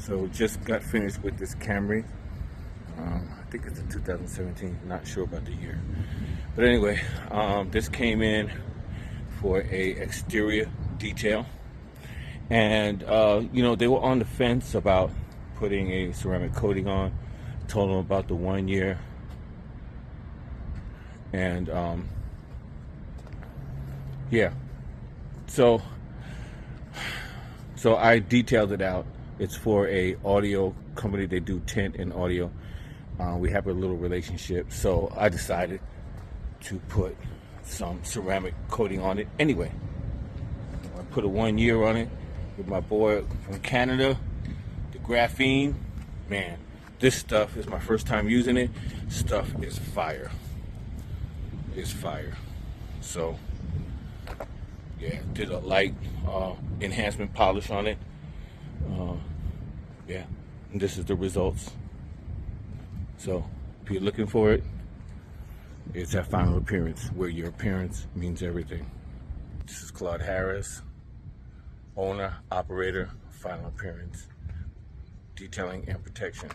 So just got finished with this Camry. I think it's a 2017, not sure about the year. But anyway, this came in for a exterior detail. And, you know, they were on the fence about putting a ceramic coating on. Told them about the 1 year. And, yeah. So I detailed it out. It's for a audio company. They do tint and audio. We have a little relationship, so I decided to put some ceramic coating on it anyway. I put a 1 year on it with my boy from Canada, the Graphene. Man, this stuff is my first time using it. Stuff is fire. It's fire. So yeah, did a light enhancement polish on it. Yeah, and this is the results. So if you're looking for it, it's that final appearance, where your appearance means everything. This is Claude Harris, owner, operator, Final Appearance, Detailing and Protection.